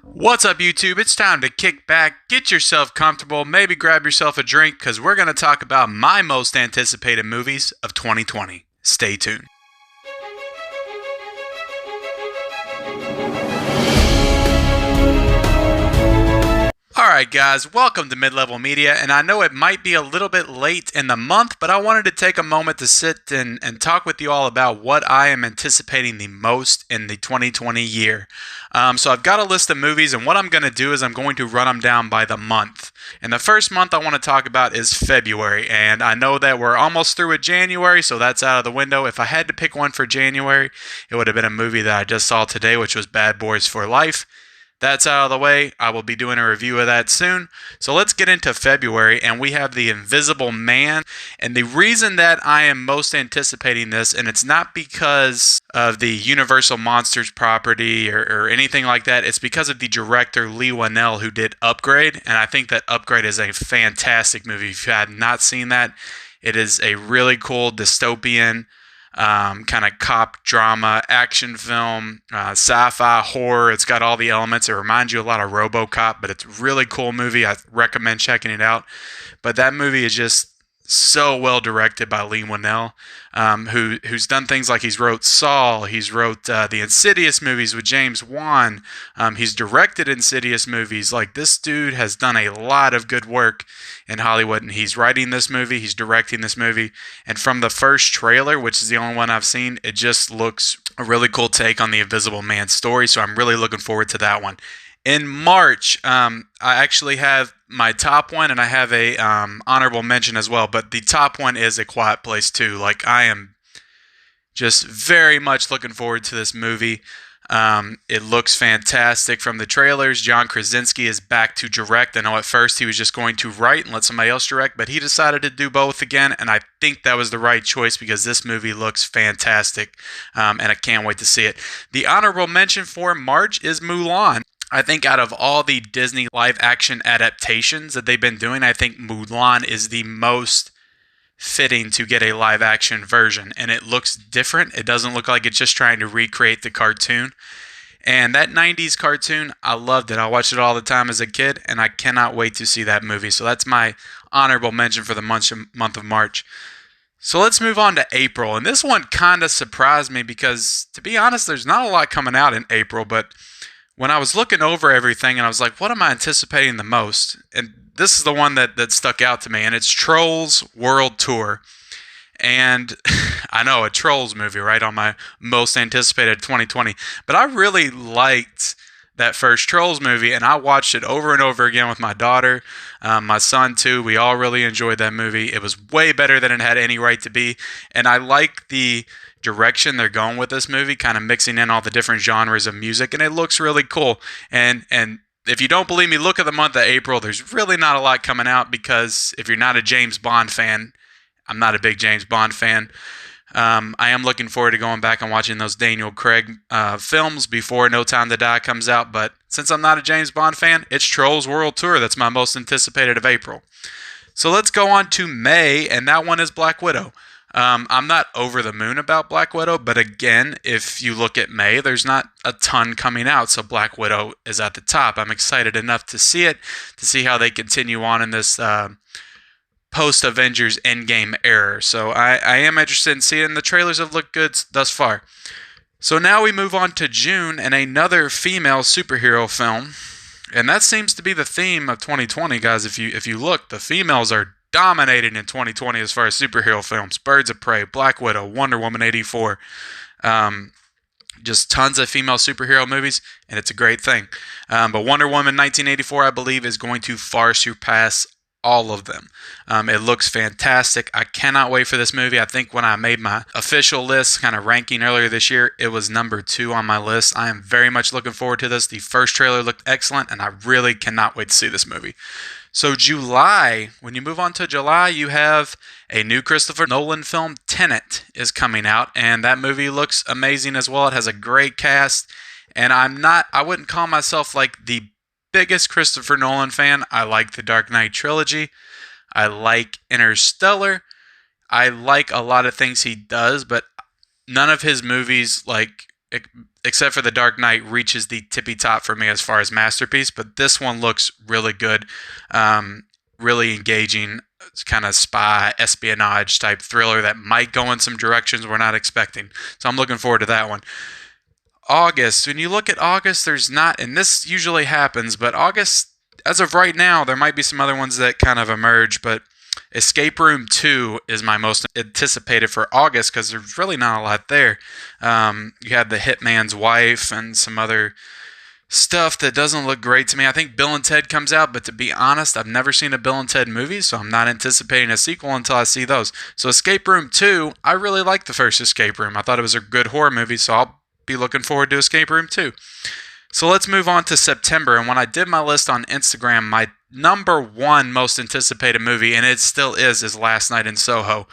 What's up, YouTube? It's time to kick back, get yourself comfortable, maybe grab yourself a drink, because we're going to talk about my most anticipated movies of 2020. Stay tuned. Alright, guys, welcome to Mid Level Media, and I know it might be a little bit late in the month, but I wanted to take a moment to sit and talk with you all about what I am anticipating the most in the 2020 year. So I've got a list of movies, and what I'm going to do is I'm going to run them down by the month. And the first month I want to talk about is February, and I know that we're almost through with January, so that's out of the window. If I had to pick one for January, it would have been a movie that I just saw today, which was Bad Boys for Life. That's out of the way. I will be doing a review of that soon. So let's get into February, and we have The Invisible Man. And the reason that I am most anticipating this, and it's not because of the Universal Monsters property or anything like that, it's because of the director Leigh Whannell, who did Upgrade. And I think that Upgrade is a fantastic movie. If you have not seen that, it is a really cool dystopian kind of cop drama, action film, sci-fi, horror. It's got all the elements. It reminds you a lot of RoboCop, but it's a really cool movie. I recommend checking it out. But that movie is just so well directed by Leigh Whannell, who's done things like he's wrote Saw, he's wrote the Insidious movies with James Wan, he's directed Insidious movies. Like, this dude has done a lot of good work in Hollywood, and he's writing this movie, he's directing this movie, and from the first trailer, which is the only one I've seen, it just looks a really cool take on the Invisible Man story, so I'm really looking forward to that one. In March, I actually have my top one, and I have a honorable mention as well. But the top one is A Quiet Place 2. Like, I am just very much looking forward to this movie. It looks fantastic from the trailers. John Krasinski is back to direct. I know at first he was just going to write and let somebody else direct, but he decided to do both again, and I think that was the right choice because this movie looks fantastic, and I can't wait to see it. The honorable mention for March is Mulan. I think out of all the Disney live action adaptations that they've been doing, I think Mulan is the most fitting to get a live action version. And it looks different. It doesn't look like it's just trying to recreate the cartoon. And that 90s cartoon, I loved it. I watched it all the time as a kid, and I cannot wait to see that movie. So that's my honorable mention for the month of March. So let's move on to April. And this one kind of surprised me because, to be honest, there's not a lot coming out in April, but when I was looking over everything and I was like, what am I anticipating the most? And this is the one that stuck out to me, and it's Trolls World Tour. And I know, a Trolls movie, right, on my most anticipated 2020. But I really liked that first Trolls movie, and I watched it over and over again with my daughter, my son too. We all really enjoyed that movie. It was way better than it had any right to be. And I like the direction they're going with this movie, kind of mixing in all the different genres of music, and it looks really cool. And if you don't believe me, look at the month of April. There's really not a lot coming out because if you're not a James Bond fan, I'm not a big James Bond fan. I am looking forward to going back and watching those Daniel Craig films before No Time to Die comes out, but since I'm not a James Bond fan, it's Trolls World Tour. That's my most anticipated of April. So let's go on to May, and that one is Black Widow. I'm not over the moon about Black Widow, but again, if you look at May, there's not a ton coming out, so Black Widow is at the top. I'm excited enough to see it, to see how they continue on in this post-Avengers Endgame era. So I am interested in seeing it. The trailers have looked good thus far. So now we move on to June and another female superhero film, and that seems to be the theme of 2020, guys. If you look, the females are dominated in 2020 as far as superhero films. Birds of Prey, Black Widow, Wonder Woman 84. Just tons of female superhero movies, and it's a great thing. But Wonder Woman 1984, I believe, is going to far surpass all of them. It looks fantastic. I cannot wait for this movie. I think when I made my official list, kind of ranking earlier this year, it was number 2 on my list. I am very much looking forward to this. The first trailer looked excellent, and I really cannot wait to see this movie. So July, when you move on to July, you have a new Christopher Nolan film, Tenet, is coming out, and that movie looks amazing as well. It has a great cast, and I wouldn't call myself like the biggest Christopher Nolan fan. I like the Dark Knight trilogy. I like Interstellar. I like a lot of things he does, but none of his movies like except for The Dark Knight, reaches the tippy top for me as far as masterpiece. But this one looks really good, really engaging. It's kind of spy espionage type thriller that might go in some directions we're not expecting. So I'm looking forward to that one. August. When you look at August, there's not, and this usually happens, but August, as of right now, there might be some other ones that kind of emerge, but Escape Room 2 is my most anticipated for August because there's really not a lot there. You had The Hitman's Wife and some other stuff that doesn't look great to me. I think Bill and Ted comes out, but to be honest, I've never seen a Bill and Ted movie, so I'm not anticipating a sequel until I see those. So Escape Room 2, I really liked the first Escape Room. I thought it was a good horror movie, so I'll be looking forward to Escape Room 2. So let's move on to September, and when I did my list on Instagram, my number one most anticipated movie, and it still is Last Night in Soho,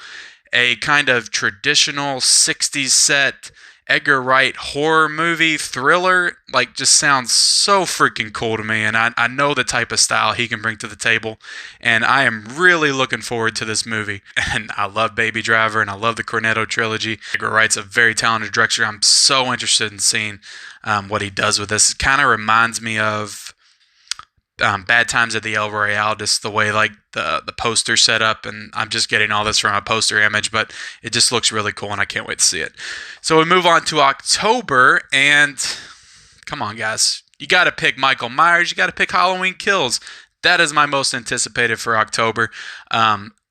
a kind of traditional 60s set Edgar Wright horror movie thriller. Like, just sounds so freaking cool to me, and I know the type of style he can bring to the table, and I am really looking forward to this movie. And I love Baby Driver, and I love the Cornetto trilogy. Edgar Wright's a very talented director. I'm so interested in seeing what he does with this. It kind of reminds me of Bad Times at the El Royale, just the way like the poster set up, and I'm just getting all this from a poster image, but it just looks really cool, and I can't wait to see it. So we move on to October, and come on, guys, you got to pick Michael Myers, you got to pick Halloween Kills. That is my most anticipated for October.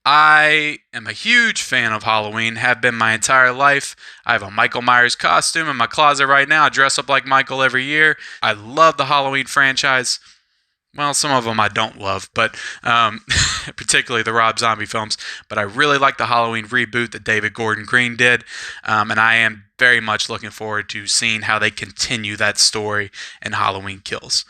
I am a huge fan of Halloween, have been my entire life. I have a Michael Myers costume in my closet right now. I dress up like Michael every year. I love the Halloween franchise. Well, some of them I don't love, but particularly the Rob Zombie films. But I really like the Halloween reboot that David Gordon Green did, and I am very much looking forward to seeing how they continue that story in Halloween Kills.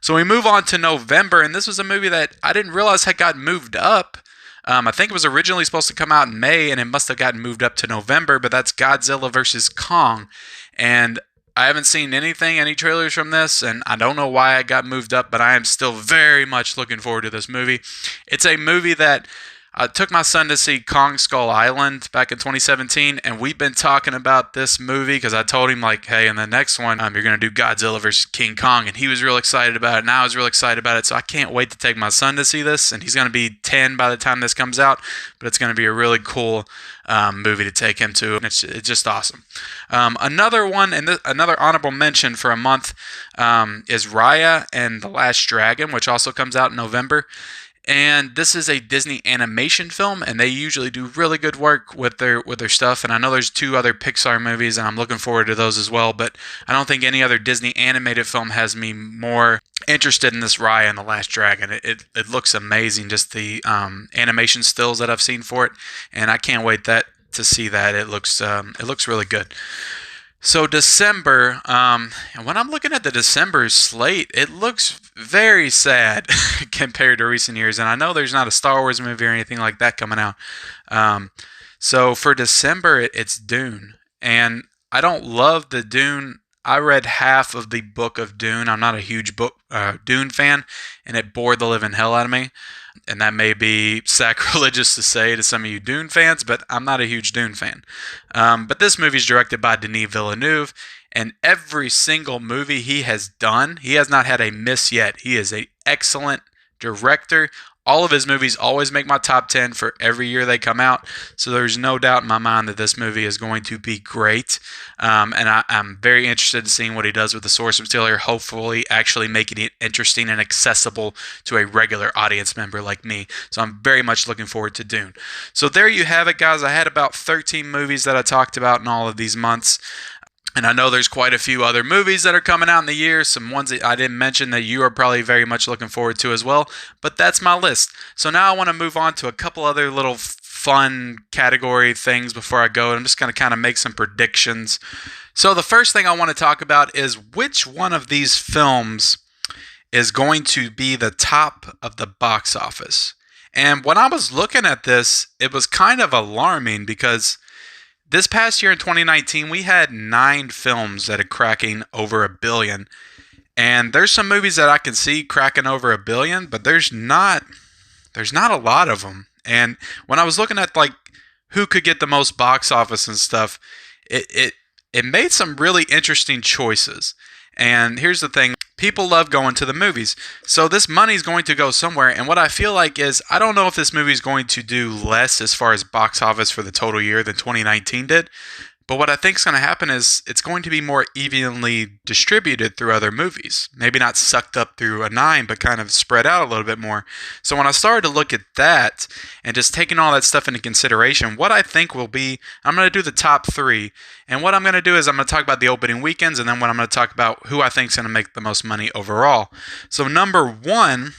So we move on to November, and this was a movie that I didn't realize had gotten moved up. I think it was originally supposed to come out in May, and it must have gotten moved up to November, but that's Godzilla vs. Kong. And I haven't seen any trailers from this, and I don't know why it got moved up, but I am still very much looking forward to this movie. It's a movie that I took my son to see Kong Skull Island back in 2017, and we've been talking about this movie because I told him, like, hey, in the next one, you're going to do Godzilla vs. King Kong, and he was real excited about it, and I was real excited about it, so I can't wait to take my son to see this, and he's going to be 10 by the time this comes out, but it's going to be a really cool movie to take him to, and it's just awesome. Another one, and another honorable mention for a month is Raya and the Last Dragon, which also comes out in November. And this is a Disney animation film, and they usually do really good work with their stuff. And I know there's 2 other Pixar movies, and I'm looking forward to those as well. But I don't think any other Disney animated film has me more interested in this Raya and the Last Dragon. It looks amazing, just the animation stills that I've seen for it, and I can't wait to see that. It looks really good. So December, and when I'm looking at the December slate, it looks very sad compared to recent years. And I know there's not a Star Wars movie or anything like that coming out. So for December, it's Dune. And I don't love the Dune. I read half of the book of Dune. I'm not a huge Dune fan, and it bored the living hell out of me. And that may be sacrilegious to say to some of you Dune fans, but I'm not a huge Dune fan. But this movie is directed by Denis Villeneuve, and every single movie he has done, he has not had a miss yet. He is an excellent director. All of his movies always make my top 10 for every year they come out, so there's no doubt in my mind that this movie is going to be great. And I'm very interested in seeing what he does with the source material, hopefully actually making it interesting and accessible to a regular audience member like me. So I'm very much looking forward to Dune. So there you have it, guys. I had about 13 movies that I talked about in all of these months. And I know there's quite a few other movies that are coming out in the year, some ones that I didn't mention that you are probably very much looking forward to as well, but that's my list. So now I want to move on to a couple other little fun category things before I go. I'm just going to kind of make some predictions. So the first thing I want to talk about is which one of these films is going to be the top of the box office. And when I was looking at this, it was kind of alarming because this past year in 2019, we had 9 films that are cracking over $1 billion. And there's some movies that I can see cracking over $1 billion, but there's not a lot of them. And when I was looking at like who could get the most box office and stuff, it it made some really interesting choices. And here's the thing, people love going to the movies. So this money is going to go somewhere. And what I feel like is, I don't know if this movie is going to do less as far as box office for the total year than 2019 did. But what I think is going to happen is it's going to be more evenly distributed through other movies. Maybe not sucked up through a 9, but kind of spread out a little bit more. So when I started to look at that and just taking all that stuff into consideration, what I think will be, I'm going to do the top 3. And what I'm going to do is I'm going to talk about the opening weekends, and then what I'm going to talk about who I think is going to make the most money overall. So number 1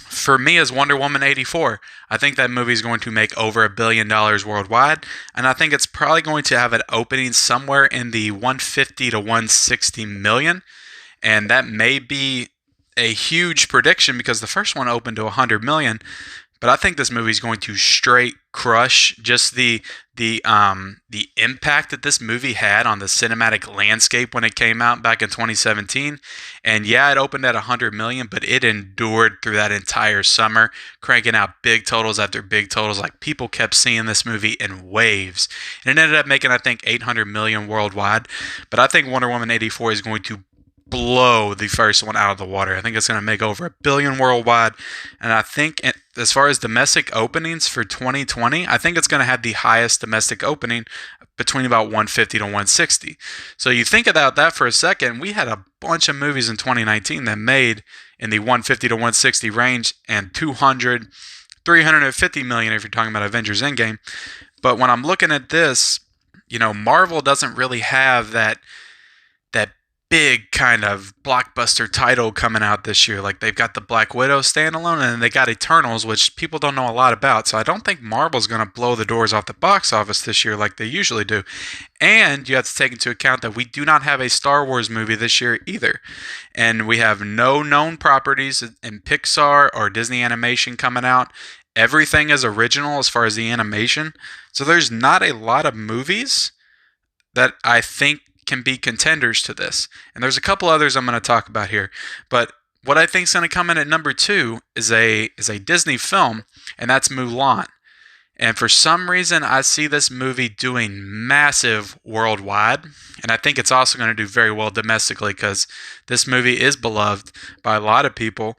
for me is Wonder Woman 84. I think that movie is going to make over $1 billion worldwide, and I think it's probably going to have an opening somewhere in the 150 to 160 million, and that may be a huge prediction because the first one opened to 100 million. But I think this movie is going to straight crush. Just the impact that this movie had on the cinematic landscape when it came out back in 2017. And yeah, it opened at 100 million, but it endured through that entire summer, cranking out big totals after big totals. Like, people kept seeing this movie in waves. And it ended up making, I think, 800 million worldwide. But I think Wonder Woman 84 is going to blow the first one out of the water. I think it's going to make over $1 billion worldwide. And I think as far as domestic openings for 2020, I think it's going to have the highest domestic opening, between about 150 to 160. So you think about that for a second. We had a bunch of movies in 2019 that made in the 150 to 160 range, and 200, 350 million if you're talking about Avengers Endgame. But when I'm looking at this, Marvel doesn't really have that big kind of blockbuster title coming out this year. Like, they've got the Black Widow standalone, and they got Eternals, which people don't know a lot about. So I don't think Marvel's going to blow the doors off the box office this year like they usually do. And you have to take into account that we do not have a Star Wars movie this year either. And we have no known properties in Pixar or Disney Animation coming out. Everything is original as far as the animation. So there's not a lot of movies that I think can be contenders to this. And there's a couple others I'm going to talk about here. But what I think is going to come in at number 2 is a Disney film, and that's Mulan. And for some reason, I see this movie doing massive worldwide. And I think it's also going to do very well domestically because this movie is beloved by a lot of people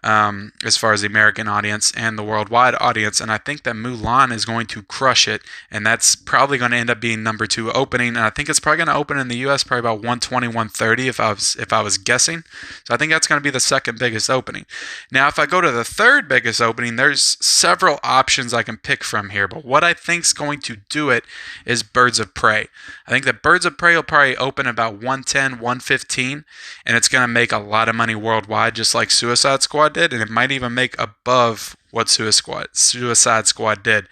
as far as the American audience and the worldwide audience. And I think that Mulan is going to crush it. And that's probably going to end up being number 2 opening. And I think it's probably going to open in the U.S. probably about 120, 130 if I was guessing. So I think that's going to be the second biggest opening. Now, if I go to the third biggest opening, there's several options I can pick from here. But what I think is going to do it is Birds of Prey. I think that Birds of Prey will probably open about 110, 115. And it's going to make a lot of money worldwide, just like Suicide Squad did, and it might even make above what Suicide Squad did.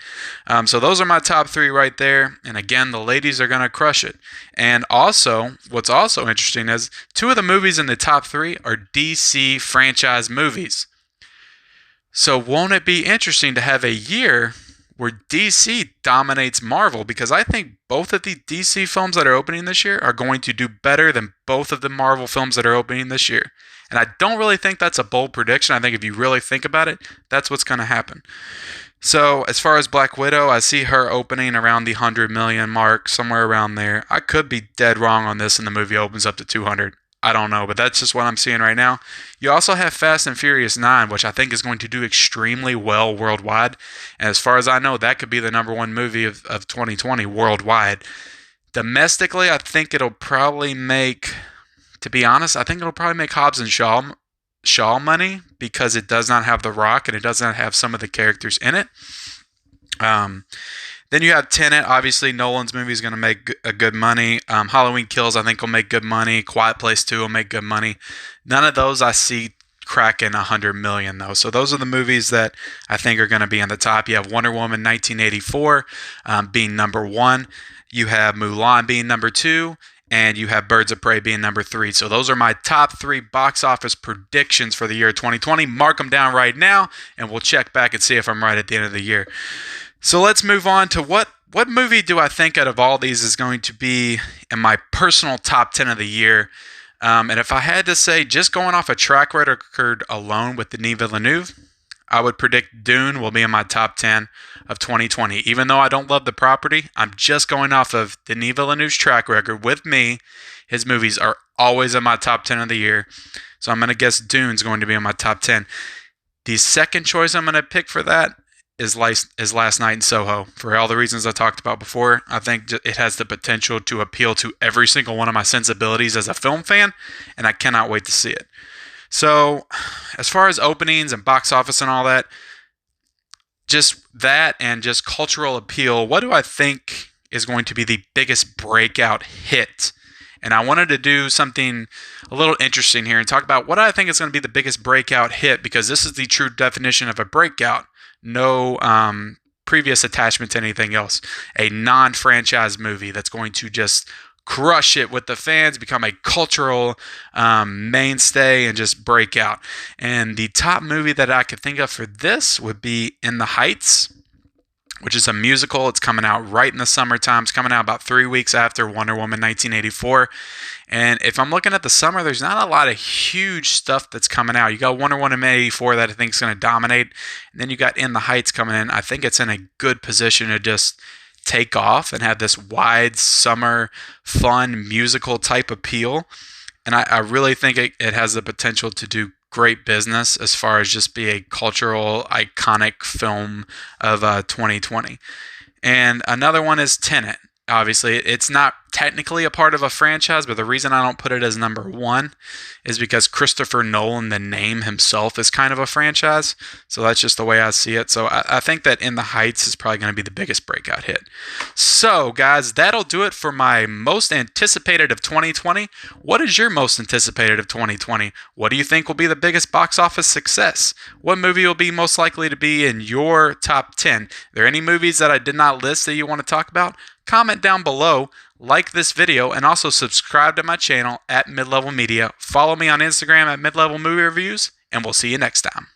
So those are my top 3 right there. And again, the ladies are going to crush it. And also, what's also interesting is 2 of the movies in the top 3 are DC franchise movies. So won't it be interesting to have a year where DC dominates Marvel? Because I think both of the DC films that are opening this year are going to do better than both of the Marvel films that are opening this year. And I don't really think that's a bold prediction. I think if you really think about it, that's what's going to happen. So as far as Black Widow, I see her opening around the 100 million mark, somewhere around there. I could be dead wrong on this and the movie opens up to 200. I don't know, but that's just what I'm seeing right now. You also have Fast and Furious 9, which I think is going to do extremely well worldwide. And as far as I know, that could be the number 1 movie of 2020 worldwide. Domestically, I think it'll probably make, to be honest, I think it'll probably make Hobbs and Shaw money because it does not have The Rock and it does not have some of the characters in it. Then you have Tenet. Obviously, Nolan's movie is going to make a good money. Halloween Kills, I think, will make good money. Quiet Place 2 will make good money. None of those I see cracking 100 million, though. So those are the movies that I think are going to be on the top. You have Wonder Woman 1984 being number 1. You have Mulan being number 2. And you have Birds of Prey being number 3. So those are my top 3 box office predictions for the year 2020. Mark them down right now, and we'll check back and see if I'm right at the end of the year. So let's move on to what movie do I think out of all these is going to be in my personal top 10 of the year. And if I had to say, just going off a track record alone with Denis Villeneuve, I would predict Dune will be in my top 10 of 2020. Even though I don't love the property, I'm just going off of Denis Villeneuve's track record. With me, his movies are always in my top 10 of the year. So I'm going to guess Dune's going to be in my top 10. The second choice I'm going to pick for that is Last Night in Soho. For all the reasons I talked about before, I think it has the potential to appeal to every single one of my sensibilities as a film fan, and I cannot wait to see it. So, as far as openings and box office and all that, just that and just cultural appeal, what do I think is going to be the biggest breakout hit? And I wanted to do something a little interesting here and talk about what I think is going to be the biggest breakout hit, because this is the true definition of a breakout. No previous attachment to anything else. A non-franchise movie that's going to just crush it with the fans, become a cultural mainstay, and just break out. And the top movie that I could think of for this would be In the Heights, which is a musical. It's coming out right in the summertime. It's coming out about 3 weeks after Wonder Woman 1984. And if I'm looking at the summer, there's not a lot of huge stuff that's coming out. You got Wonder Woman 84 that I think is going to dominate. And then you got In the Heights coming in. I think it's in a good position to just take off and have this wide summer fun musical type appeal. And I really think it has the potential to do great business as far as just be a cultural iconic film of 2020. And another one is Tenet. Obviously, it's not technically a part of a franchise, but the reason I don't put it as number one is because Christopher Nolan, the name himself, is kind of a franchise. So that's just the way I see it. So I think that In the Heights is probably going to be the biggest breakout hit. So, guys, that'll do it for my most anticipated of 2020. What is your most anticipated of 2020? What do you think will be the biggest box office success? What movie will be most likely to be in your top 10? Are there any movies that I did not list that you want to talk about? Comment down below, like this video, and also subscribe to my channel at Midlevel Media. Follow me on Instagram at Midlevel Movie Reviews, and we'll see you next time.